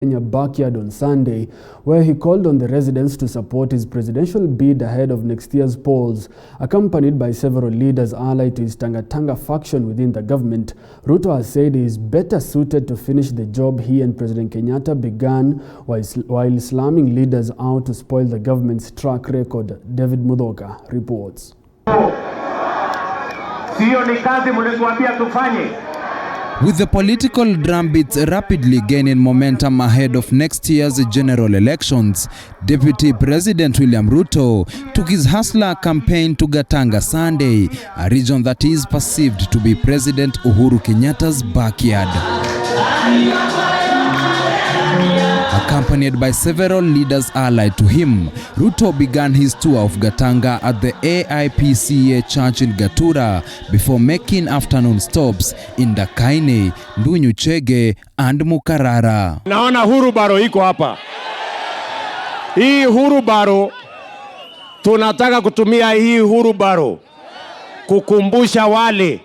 Kenya backyard on Sunday, where he called on the residents to support his presidential bid ahead of next year's polls. Accompanied by several leaders allied to his Tanga faction within the government, Ruto has said he is better suited to finish the job he and President Kenyatta began while slamming leaders out to spoil the government's track record. David Mudhoka reports. Sio ni kazi mlituambia tufanye. With the political drumbeats rapidly gaining momentum ahead of next year's general elections, Deputy President William Ruto took his hustler campaign to Gatanga Sunday, a region that is perceived to be President Uhuru Kenyatta's backyard. Accompanied by several leaders allied to him, Ruto began his tour of Gatanga at the AIPCA church in Gatura before making afternoon stops in Dakaine, Ndunyu Chege and Mukarara. Naona hurubaro iko hapa. Hii hurubaro, tunataka kutumia hii hurubaro kukumbusha wale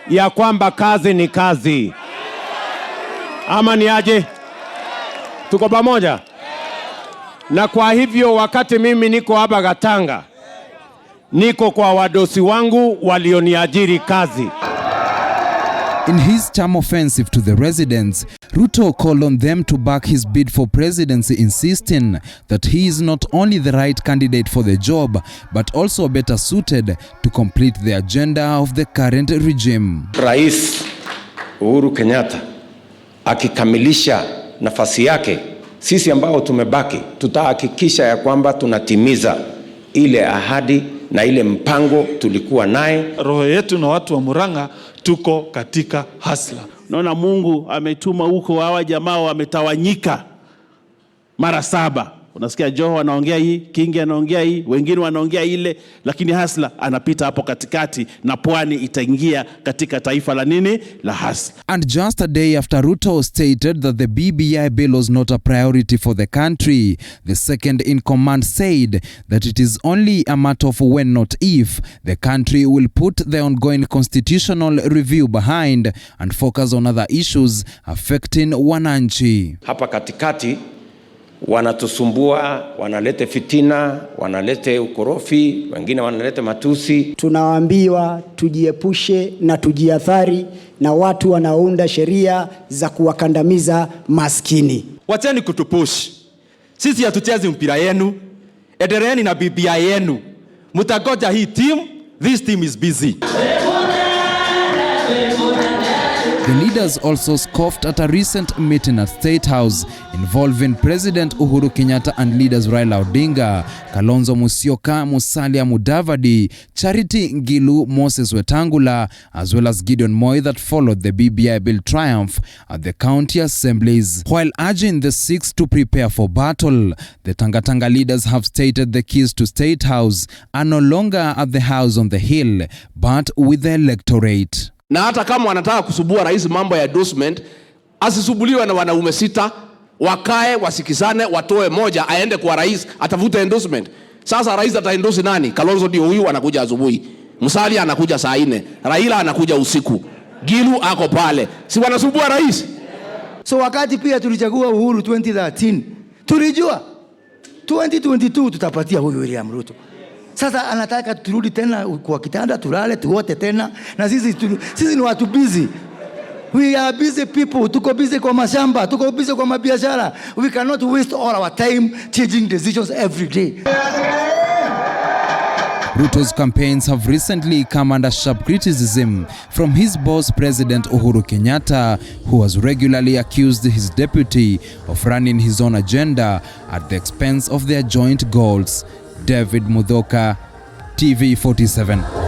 ya kwamba kazi ni kazi. Ama ni aje? Tuko pamoja? Na kwa hivyo wakati mimi niko hapa Gatanga, niko kwa wadosi wangu walioniajiri kazi. In his charm offensive to the residents, Ruto called on them to back his bid for presidency, insisting that he is not only the right candidate for the job, but also better suited to complete the agenda of the current regime. Rais Uhuru Kenyatta akikamilisha nafasi yake, sisi ambao tumebaki tutahakikisha ya kwamba tunatimiza ile ahadi na ile mpango tulikuwa naye. Roho yetu na watu wa Murang'a tuko katika hasla. Naona Mungu ametuma huko, hawa jamaa wametawanyika mara 7. Unasikia Joho anaongea hii, Kingi anaongea hii, wengine wanaongea ile, lakini hasla anapita hapo katikati na pwani itaingia katika taifa la nini? La hasla. And just a day after Ruto stated that the BBI bill was not a priority for the country, the second in command said that it is only a matter of when, not if, the country will put the ongoing constitutional review behind and focus on other issues affecting wananchi. Hapa katikati wanatusumbua, wanalete fitina, wanalete ukorofi, wengine wanalete matusi. Tunawaambiwa tujiepushe na tujiathari na watu wanaounda sheria za kuwakandamiza maskini. Wacheni kutupush. Sisi hatuchezi mpira yenu. Endeleeni na BBI yenu. Mtagoja hii team. This team is busy. The leaders also scoffed at a recent meeting at State House involving President Uhuru Kenyatta and leaders Raila Odinga, Kalonzo Musyoka, Musalia Mudavadi, Charity Ngilu, Moses Wetangula, as well as Gideon Moi that followed the BBI bill triumph at the county assemblies. While urging the Sikhs to prepare for battle, the Tanga leaders have stated the keys to State House are no longer at the house on the hill, but with the electorate. Na hata kama wanataka kusubua rais mambo ya endorsement, asisubuliwe na wanaume 6, wakae wasikizane, watoe moja aende kwa rais atafute endorsement. Sasa rais ataendorse nani? Kalonzo ndio huyu anakuja asubuhi, Musalia anakuja saa 4, Raila anakuja usiku, Gilu ako pale, si wanasubua rais? So wakati pia tulichagua Uhuru 2013, tulijua 2022 tutapatia huyu William Ruto. Sasa anataka turudi tena kwa kitanda tulale tuote tena, na sisi ni watu busy. We are busy people. Tuko busy kwa mashamba, tuko busy kwa mabiashara. We cannot waste all our time changing decisions every day. Ruto's campaigns have recently come under sharp criticism from his boss President Uhuru Kenyatta, who has regularly accused his deputy of running his own agenda at the expense of their joint goals. David Mudhoka, TV 47.